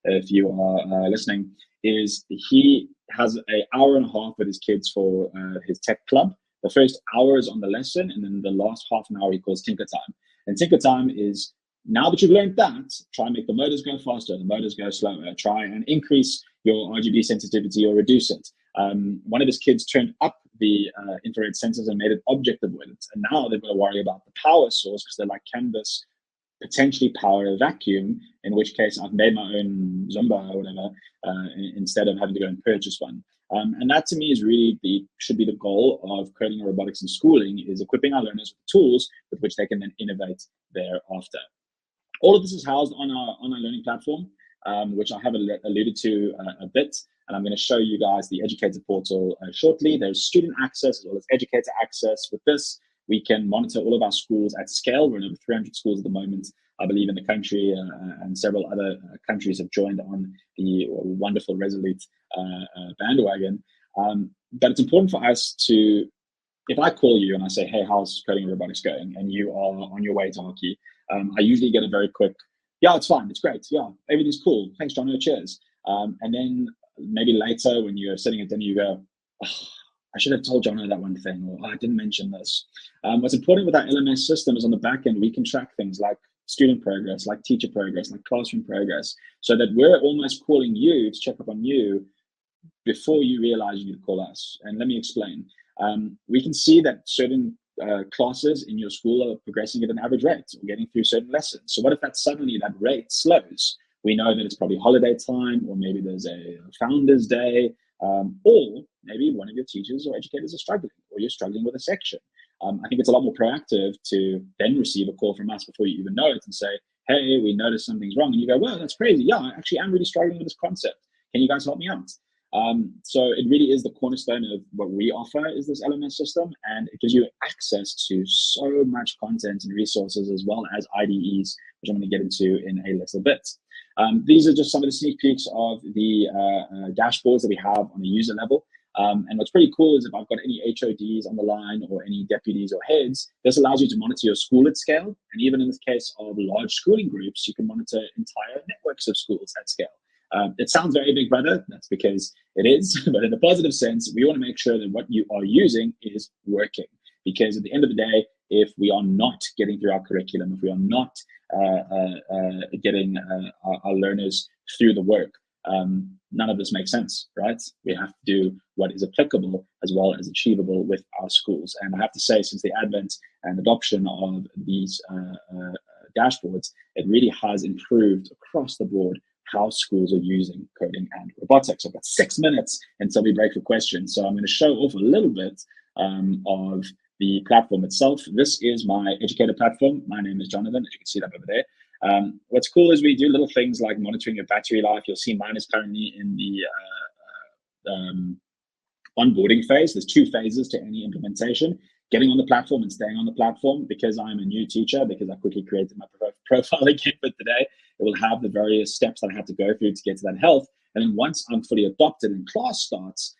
if you are listening, is he has an hour and a half with his kids for his tech club. The first hour is on the lesson, and then the last half an hour he calls Tinker Time. And Tinker Time is, now that you've learned that, try and make the motors go faster, the motors go slower, try and increase your RGB sensitivity or reduce it. One of his kids turned up the infrared sensors and made it object avoidance. And now they've got to worry about the power source, because they're like, can this potentially power a vacuum? In which case I've made my own Zumba or whatever, instead of having to go and purchase one. And that to me is really should be the goal of coding and robotics in schooling, is equipping our learners with tools with which they can then innovate thereafter. All of this is housed on our learning platform, which I have alluded to a bit. And I'm going to show you guys the educator portal shortly. There's student access as well as educator access. With this, we can monitor all of our schools at scale. We're in over 300 schools at the moment, I believe, in the country, and several other countries have joined on the wonderful Resolute bandwagon. But it's important for us to, if I call you and I say, hey, how's coding and robotics going? And you are on your way to hockey, I usually get a very quick, yeah, it's fine, it's great, yeah, everything's cool, thanks, John, cheers. And then maybe later when you're sitting at dinner, you go, oh, I should have told John that one thing, or I didn't mention this. What's important with our LMS system is on the back end, we can track things like student progress, like teacher progress, like classroom progress, so that we're almost calling you to check up on you before you realize you need to call us. And let me explain. We can see that certain classes in your school are progressing at an average rate or getting through certain lessons. So what if suddenly that rate slows? We know that it's probably holiday time, or maybe there's a founder's day, or maybe one of your teachers or educators are struggling, or you're struggling with a section. I think it's a lot more proactive to then receive a call from us before you even know it and say, hey, we noticed something's wrong. And you go, well, that's crazy. Yeah, I actually am really struggling with this concept. Can you guys help me out? So it really is the cornerstone of what we offer, is this LMS system, and it gives you access to so much content and resources, as well as IDEs, which I'm going to get into in a little bit. These are just some of the sneak peeks of the dashboards that we have on the user level. And what's pretty cool is if I've got any HODs on the line or any deputies or heads, this allows you to monitor your school at scale. And even in the case of large schooling groups, you can monitor entire networks of schools at scale. It sounds very big brother, that's because it is, but in a positive sense, we want to make sure that what you are using is working. Because at the end of the day, if we are not getting through our curriculum, if we are not getting our learners through the work, none of this makes sense, right? We have to do what is applicable as well as achievable with our schools. And I have to say, since the advent and adoption of these dashboards, it really has improved across the board how schools are using coding and robotics. I've got 6 minutes until we break for questions. So I'm going to show off a little bit of the platform itself. This is my educator platform. My name is Jonathan, as you can see that over there. What's cool is we do little things like monitoring your battery life. You'll see mine is currently in the onboarding phase. There's 2 phases to any implementation: getting on the platform and staying on the platform. Because I'm a new teacher, because I quickly created my profile again for today, it will have the various steps that I have to go through to get to that health. And then once I'm fully adopted and class starts,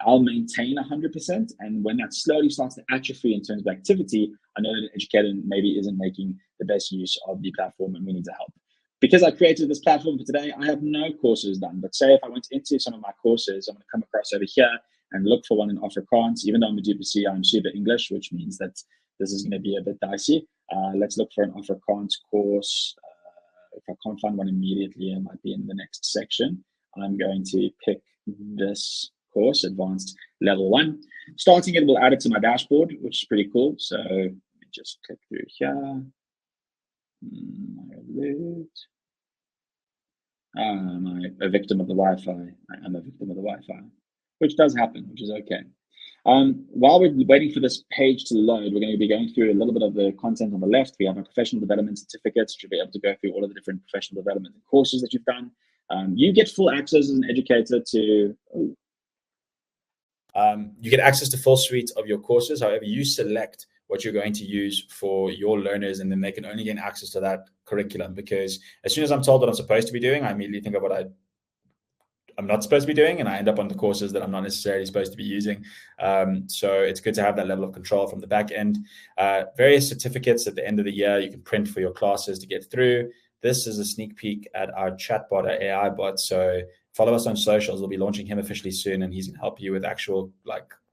I'll maintain 100%. And when that slowly starts to atrophy in terms of activity, I know that an educator maybe isn't making the best use of the platform and we need to help. Because I created this platform for today, I have no courses done. But say if I went into some of my courses, I'm going to come across over here and look for one in Afrikaans. Even though I'm a du Plessis, I'm super English, which means that this is going to be a bit dicey. Let's look for an Afrikaans course. If I can't find one immediately, it might be in the next section. I'm going to pick this course, Advanced Level 1. Starting it will add it to my dashboard, which is pretty cool. So let me just click through here. I'm a victim of the Wi-Fi. I am a victim of the Wi-Fi, which does happen, which is okay. While we're waiting for this page to load, we're going to be going through a little bit of the content on the left. We have our professional development certificates, which you'll be able to go through all of the different professional development courses that you've done. You get full access as an educator to... You get access to full suite of your courses. However, you select what you're going to use for your learners, and then they can only gain access to that curriculum, because as soon as I'm told what I'm supposed to be doing, I immediately think of what I'm not supposed to be doing, and I end up on the courses that I'm not necessarily supposed to be using. So it's good to have that level of control from the back end. Various certificates at the end of the year you can print for your classes to get through. This is a sneak peek at our chatbot, our AI bot. So follow us on socials. We'll be launching him officially soon, and he's going to help you with actual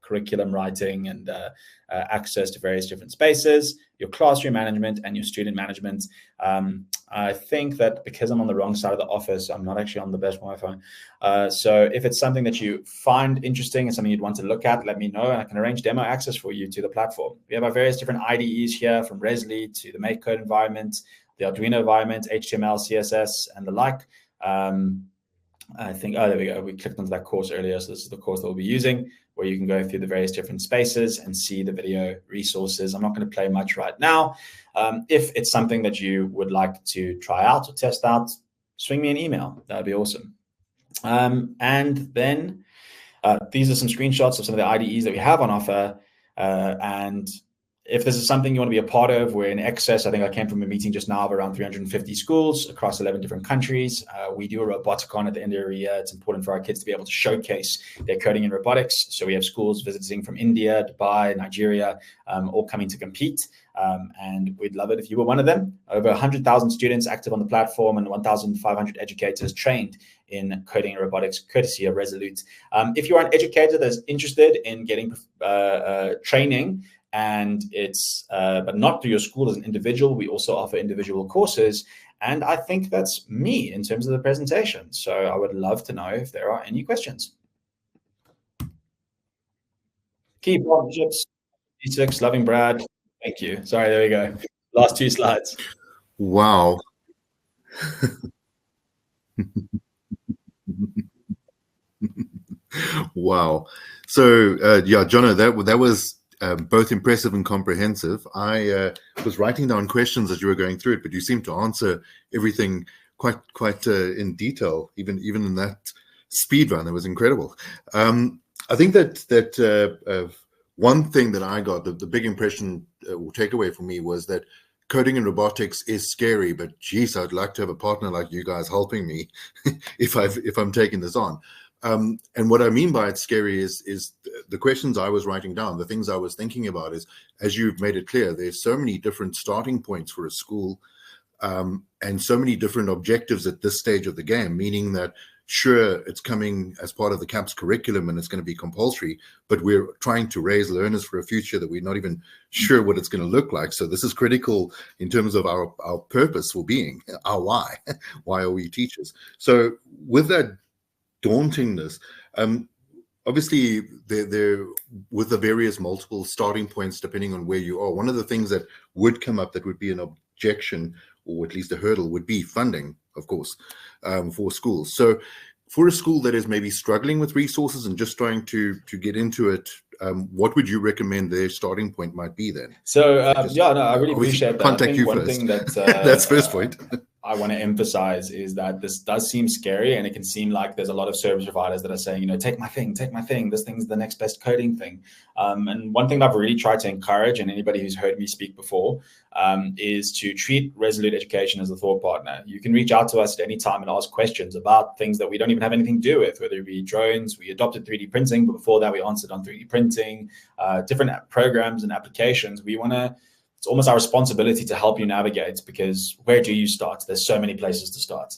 curriculum writing and access to various different spaces, your classroom management and your student management. I think that because I'm on the wrong side of the office, I'm not actually on the best Wi-Fi. So if it's something that you find interesting and something you'd want to look at, let me know, and I can arrange demo access for you to the platform. We have our various different IDEs here, from Resolute to the MakeCode environment, the Arduino environment, HTML, CSS, and the like. I think, there we go. We clicked onto that course earlier. So this is the course that we'll be using, where you can go through the various different spaces and see the video resources. I'm not going to play much right now. If it's something that you would like to try out or test out, swing me an email. That'd be awesome. And then these are some screenshots of some of the IDEs that we have on offer. And if this is something you want to be a part of, we're in excess. I think I came from a meeting just now of around 350 schools across 11 different countries. We do a Roboticon at the end of every year. It's important for our kids to be able to showcase their coding in robotics. So we have schools visiting from India, Dubai, Nigeria, all coming to compete. And we'd love it if you were one of them. Over 100,000 students active on the platform and 1,500 educators trained in coding and robotics, courtesy of Resolute. If you are an educator that's interested in getting training, and it's but not through your school as an individual, we also offer individual courses. And I think that's me in terms of the presentation. So I would love to know if there are any questions. Key partnerships, D6, loving Brad. Thank you. Sorry, there we go. Last two slides. Wow. Wow. So yeah, Jono, that was both impressive and comprehensive. I was writing down questions as you were going through it, but you seemed to answer everything quite in detail, even in that speed run. It was incredible. I think that one thing that I got, the big impression or takeaway for me, was that coding and robotics is scary, but geez, I'd like to have a partner like you guys helping me if I'm taking this on. And what I mean by it's scary is the questions I was writing down, the things I was thinking about is, as you've made it clear, there's so many different starting points for a school, and so many different objectives at this stage of the game, meaning that sure, it's coming as part of the CAPS curriculum and it's going to be compulsory, but we're trying to raise learners for a future that we're not even sure what it's going to look like. So this is critical in terms of our purpose for being, our why. Why are we teachers? So with that dauntingness, obviously there with the various multiple starting points depending on where you are, one of the things that would come up that would be an objection or at least a hurdle would be funding, of course, for schools. So for a school that is maybe struggling with resources and just trying to get into it, what would you recommend their starting point might be then? So yeah, no, I really appreciate that. Contact I think you one first. thing that that's first point. I want to emphasize is that this does seem scary, and it can seem like there's a lot of service providers that are saying, take my thing, this thing's the next best coding thing. And one thing that I've really tried to encourage, and anybody who's heard me speak before, is to treat Resolute Education as a thought partner. You can reach out to us at any time and ask questions about things that we don't even have anything to do with, whether it be drones. We adopted 3D printing, but before that we answered on 3D printing, different programs and applications. It's almost our responsibility to help you navigate, because where do you start? There's so many places to start.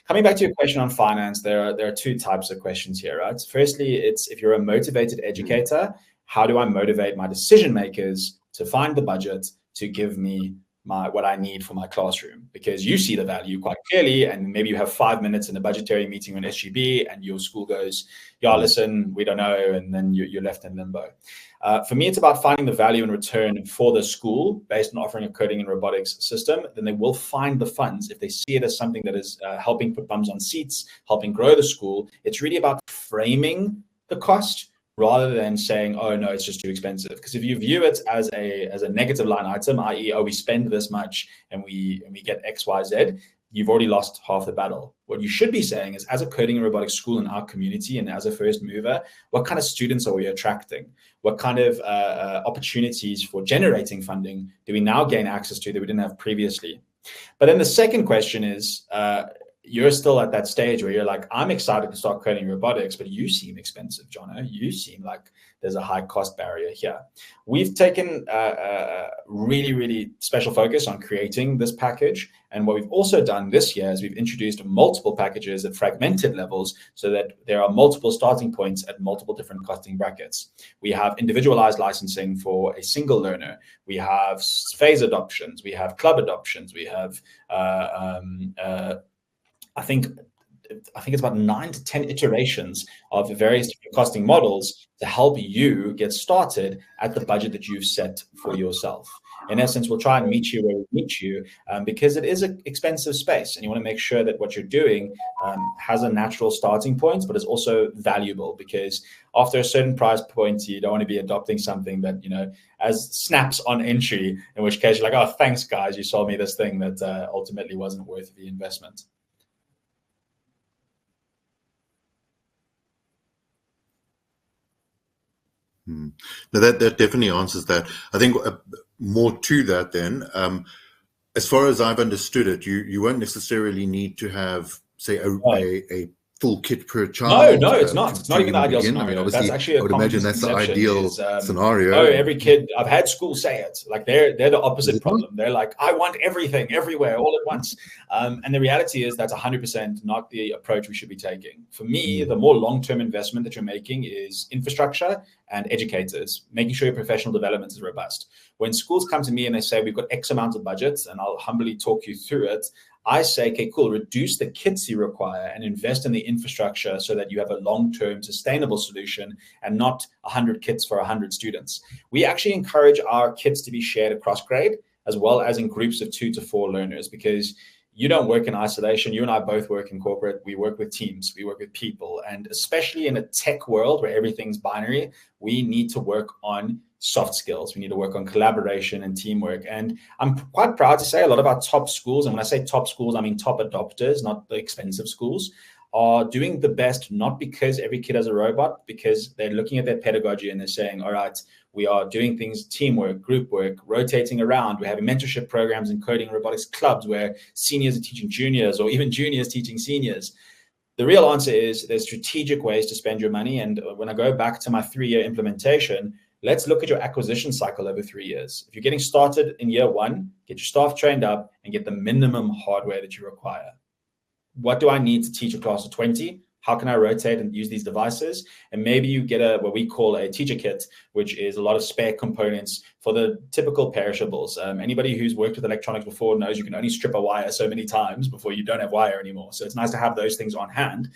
Coming back to your question on finance, there are two types of questions here, right? Firstly, it's if you're a motivated educator, how do I motivate my decision makers to find the budget to give me what I need for my classroom? Because you see the value quite clearly, and maybe you have 5 minutes in a budgetary meeting on SGB and your school goes, yeah, listen, we don't know, and then you're left in limbo. For me, it's about finding the value in return for the school based on offering a coding and robotics system. Then they will find the funds if they see it as something that is helping put bums on seats, helping grow the school. It's really about framing the cost rather than saying, oh, no, it's just too expensive. Because if you view it as a negative line item, i.e., oh, we spend this much and we get X, Y, Z, you've already lost half the battle. What you should be saying is, as a coding and robotics school in our community and as a first mover, what kind of students are we attracting? What kind of opportunities for generating funding do we now gain access to that we didn't have previously? But then the second question is, you're still at that stage where you're like, I'm excited to start coding robotics, but you seem expensive, Jono. You seem like there's a high cost barrier here. We've taken a really, really special focus on creating this package. And what we've also done this year is we've introduced multiple packages at fragmented levels so that there are multiple starting points at multiple different costing brackets. We have individualized licensing for a single learner. We have phase adoptions. We have club adoptions. We have I think it's about 9 to 10 iterations of various costing models to help you get started at the budget that you've set for yourself. In essence, we'll try and meet you where we meet you, because it is an expensive space, and you want to make sure that what you're doing has a natural starting point, but is also valuable, because after a certain price point, you don't want to be adopting something that, as snaps on entry, in which case you're like, oh, thanks, guys, you sold me this thing that ultimately wasn't worth the investment. No, that definitely answers that. I think more to that then, as far as I've understood it, you won't necessarily need to have, say, a full kit per child. No, it's not. It's not even the ideal scenario. I mean, obviously, that's actually I would imagine that's the ideal scenario. Oh, every kid, I've had schools say it. Like they're the opposite problem. They're like, I want everything, everywhere, all at once. And the reality is that's 100% not the approach we should be taking. For me, the more long-term investment that you're making is infrastructure and educators, making sure your professional development is robust. When schools come to me and they say, we've got X amount of budgets, and I'll humbly talk you through it, I say, okay, cool, reduce the kits you require and invest in the infrastructure so that you have a long-term sustainable solution and not 100 kits for 100 students. We actually encourage our kits to be shared across grade as well as in groups of 2 to 4 learners, because you don't work in isolation. You and I both work in corporate. We work with teams. We work with people. And especially in a tech world where everything's binary, we need to work on soft skills. We need to work on collaboration and teamwork. And I'm quite proud to say a lot of our top schools, and when I say top schools, I mean top adopters, not the expensive schools, are doing the best, not because every kid has a robot, because they're looking at their pedagogy and they're saying, all right, we are doing things, teamwork, group work, rotating around. We're having mentorship programs in coding and robotics clubs where seniors are teaching juniors or even juniors teaching seniors. The real answer is there's strategic ways to spend your money. And when I go back to my 3-year implementation, let's look at your acquisition cycle over 3 years. If you're getting started in year 1, get your staff trained up and get the minimum hardware that you require. What do I need to teach a class of 20? How can I rotate and use these devices? And maybe you get what we call a teacher kit, which is a lot of spare components for the typical perishables. Anybody who's worked with electronics before knows you can only strip a wire so many times before you don't have wire anymore. So it's nice to have those things on hand.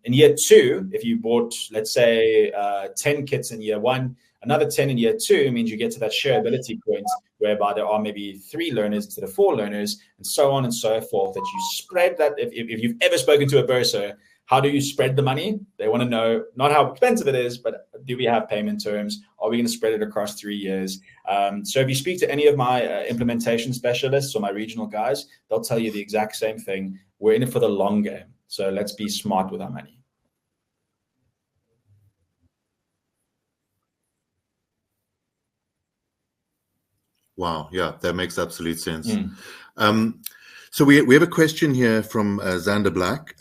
In year 2, if you bought, let's say, 10 kits in year 1, another 10 in year 2 means you get to that shareability point whereby there are maybe 3 learners instead of 4 learners, and so on and so forth, that you spread that. If you've ever spoken to a bursar, how do you spread the money? They want to know not how expensive it is, but do we have payment terms? Are we going to spread it across 3 years? So if you speak to any of my implementation specialists or my regional guys, they'll tell you the exact same thing. We're in it for the long game. So let's be smart with our money. Wow. Yeah, that makes absolute sense. So we have a question here from Xander Black.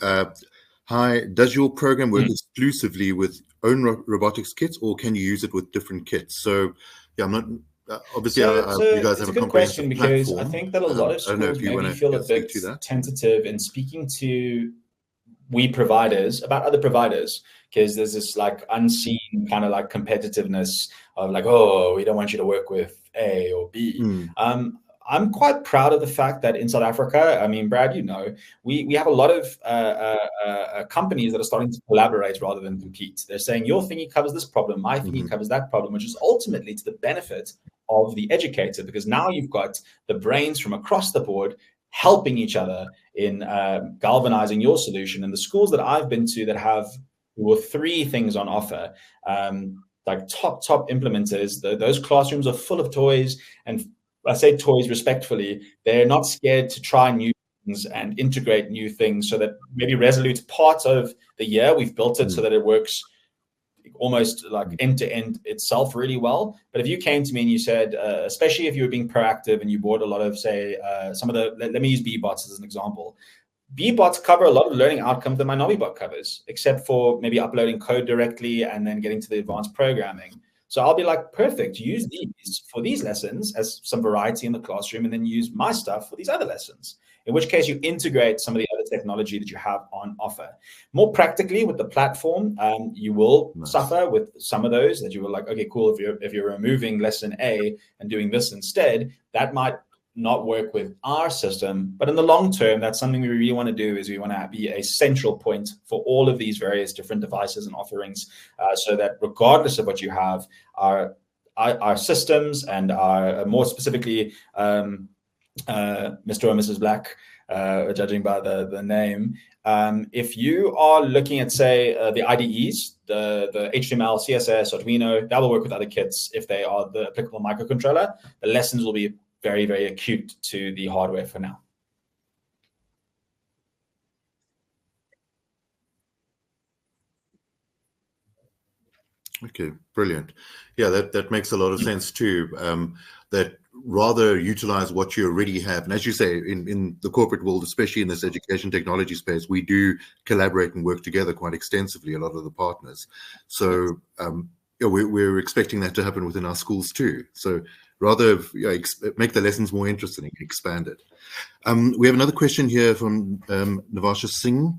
Hi, does your program work exclusively with own robotics kits, or can you use it with different kits? So yeah, I'm not obviously you guys have a comprehensive question, platform. because I think that a lot of schools maybe feel a bit tentative in speaking to we providers about other providers, because there's this like unseen kind of like competitiveness of like, oh, we don't want you to work with A or B. I'm quite proud of the fact that in South Africa, I mean, Brad, you know, we have a lot of companies that are starting to collaborate rather than compete. They're saying your thingy covers this problem, my thingy covers that problem, which is ultimately to the benefit of the educator, because now you've got the brains from across the board helping each other in galvanizing your solution. And the schools that I've been to that have 3 things on offer, like top implementers, those classrooms are full of toys, and I say toys respectfully, they're not scared to try new things and integrate new things, so that maybe Resolute part of the year, we've built it so that it works almost like end to end itself really well. But if you came to me and you said, especially if you were being proactive and you bought a lot of, say, some of the, let me use BBots as an example. BBots cover a lot of learning outcomes that my NaviBot covers, except for maybe uploading code directly and then getting to the advanced programming. So I'll be like, perfect, use these for these lessons as some variety in the classroom, and then use my stuff for these other lessons. In which case you integrate some of the other technology that you have on offer. More practically with the platform, you will suffer with some of those that you were like, okay, cool, if you're removing lesson A and doing this instead, that might not work with our system. But in the long term, that's something we really want to do, is we want to be a central point for all of these various different devices and offerings, so that regardless of what you have, our systems and our, more specifically, Mr. or Mrs. Black, judging by the name, if you are looking at, say, the IDEs, the HTML, CSS, Arduino, that will work with other kits if they are the applicable microcontroller. The lessons will be very, very acute to the hardware for now. Okay, brilliant. Yeah, that makes a lot of sense too. That rather utilize what you already have. And as you say, in the corporate world, especially in this education technology space, we do collaborate and work together quite extensively, a lot of the partners. So yeah, we're expecting that to happen within our schools too. So rather make the lessons more interesting, expand it. We have another question here from Navasha Singh.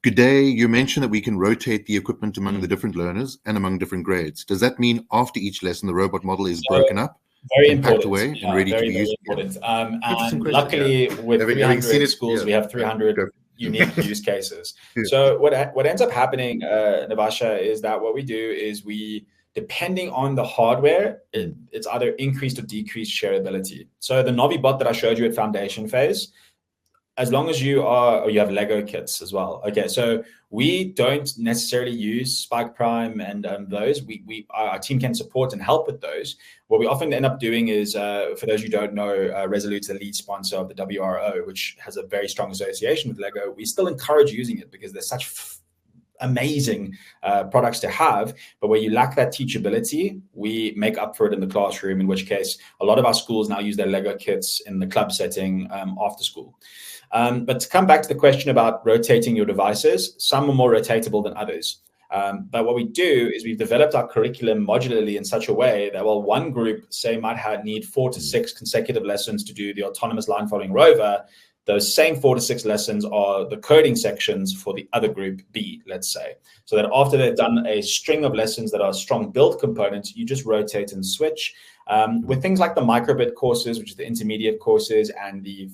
Good day. You mentioned that we can rotate the equipment among the different learners and among different grades. Does that mean after each lesson, the robot model is broken up, and packed away, and ready to be used? Important. And luckily, with 300 schools, we have 300 unique use cases. So what ends up happening, Navasha, is that what we do is we, depending on the hardware, it's either increased or decreased shareability. So the NaviBot that I showed you at foundation phase, as long as you have Lego kits as well. Okay, so we don't necessarily use Spike Prime and those. Our team can support and help with those. What we often end up doing is, for those who don't know, Resolute's the lead sponsor of the WRO, which has a very strong association with Lego. We still encourage using it because they're such amazing products to have, but where you lack that teachability, we make up for it in the classroom, in which case a lot of our schools now use their Lego kits in the club setting after school. But to come back to the question about rotating your devices, some are more rotatable than others. But what we do is we've developed our curriculum modularly in such a way that while one group, say, might need 4 to 6 consecutive lessons to do the autonomous line following rover, those same 4 to 6 lessons are the coding sections for the other group B, let's say. So that after they've done a string of lessons that are strong build components, you just rotate and switch. With things like the microbit courses, which is the intermediate courses, and the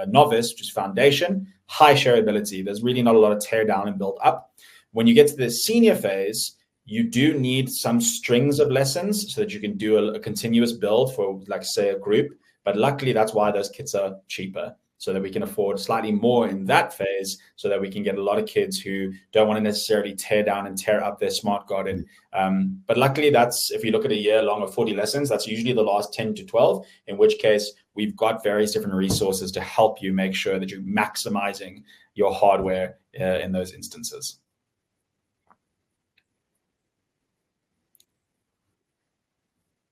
novice, which is foundation, high shareability. There's really not a lot of tear down and build up. When you get to the senior phase, you do need some strings of lessons so that you can do a continuous build for, like, say, a group. But luckily, that's why those kits are cheaper. so that we can afford slightly more in that phase, so that we can get a lot of kids who don't want to necessarily tear down and tear up their smart garden. But luckily, that's, if you look at a year long of 40 lessons, that's usually the last 10 to 12, in which case we've got various different resources to help you make sure that you're maximizing your hardware in those instances.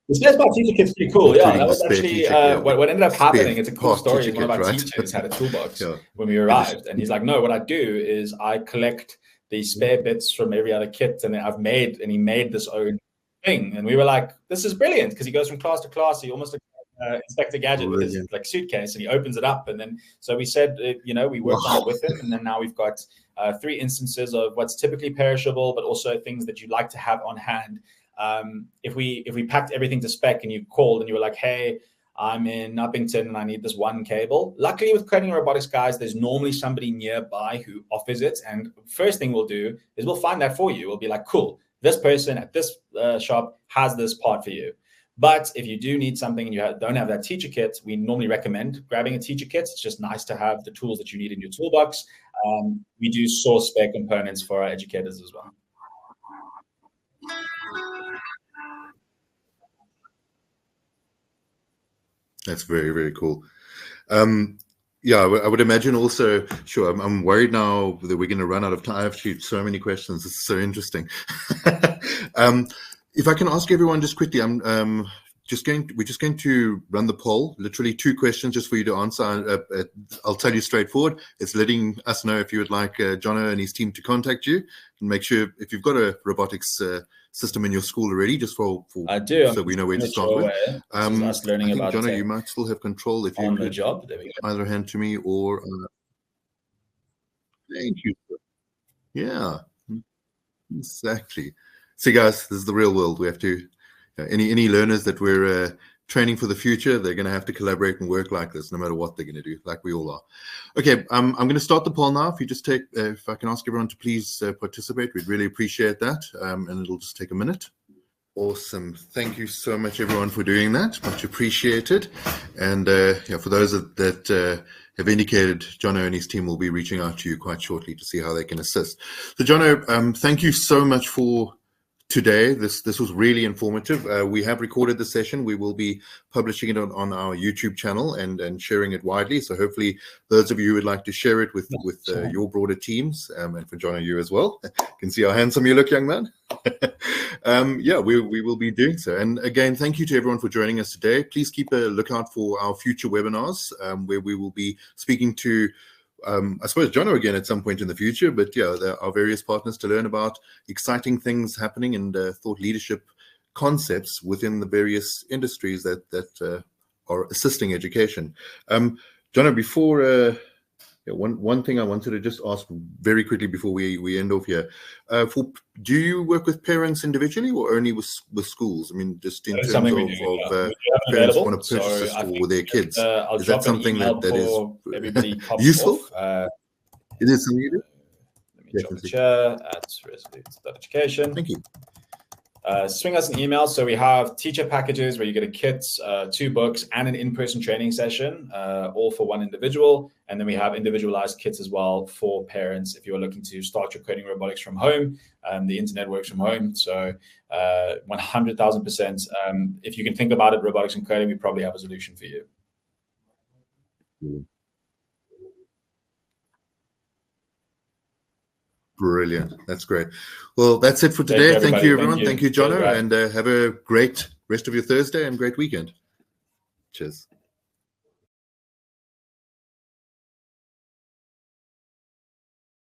The space bar teacher kit's pretty cool. Yeah, that was actually what ended up happening. It's a cool story. One of our teachers had a toolbox when we arrived, and he's like, "No, what I do is I collect the spare bits from every other kit, and he made this own thing." And we were like, "This is brilliant," because he goes from class to class. He almost Inspector Gadget with his like suitcase, and he opens it up, and then so we said, we worked on it with him, and then now we've got 3 instances of what's typically perishable, but also things that you'd like to have on hand. If we packed everything to spec and you called and you were like, "Hey, I'm in Uppington and I need this one cable." Luckily with Coding Robotics guys, there's normally somebody nearby who offers it. And first thing we'll do is we'll find that for you. We'll be like, "Cool, this person at this shop has this part for you." But if you do need something and you don't have that teacher kit, we normally recommend grabbing a teacher kit. It's just nice to have the tools that you need in your toolbox. We do source spare components for our educators as well. That's very, very cool. Yeah, I would imagine also, sure, I'm worried now that we're going to run out of time. I have so many questions. It's so interesting. If I can ask everyone just quickly, we're just going to run the poll, literally 2 questions just for you to answer. I'll tell you straightforward. It's letting us know if you would like Jono and his team to contact you, and make sure if you've got a robotics system in your school already, just for I do, so we know where to start with. Us learning about Jono, you might still have control if you on could the job. There we go. either hand to me or thank you. Yeah, exactly. See, guys, this is the real world. We have to any learners that we're training for the future, they're going to have to collaborate and work like this, no matter what they're going to do, like we all are. Okay, I'm going to start the poll now. If you just take, if I can ask everyone to please participate, we'd really appreciate that, and it'll just take a minute. Awesome. Thank you so much, everyone, for doing that. Much appreciated. And for those that have indicated, Jono and his team will be reaching out to you quite shortly to see how they can assist. So, Jono, thank you so much for today. This was really informative. We have recorded the session. We will be publishing it on our YouTube channel and sharing it widely. So hopefully those of you who would like to share it with your broader teams, and for Jono, you as well. Can see how handsome you look, young man. We will be doing so. And again, thank you to everyone for joining us today. Please keep a lookout for our future webinars, where we will be speaking to I suppose Jono again at some point in the future, but there are various partners to learn about exciting things happening and thought leadership concepts within the various industries that are assisting education. Jono, before one thing I wanted to just ask very quickly before we end off here, do you work with parents individually or only with schools? I mean, just in terms of parents want to purchase this for their kids. Is that something that is useful? Is it something you do? Let me drop the chair at Resolute Education. Thank you. Swing us an email. So we have teacher packages where you get a kit, 2 books, and an in-person training session, all for one individual. And then we have individualized kits as well for parents if you're looking to start your coding robotics from home. The internet works from home, so 100,000%. If you can think about it, robotics and coding, we probably have a solution for you. Brilliant. That's great. Well, that's it for today. Thank you, everyone. Thank you, Jono, and have a great rest of your Thursday and great weekend. Cheers.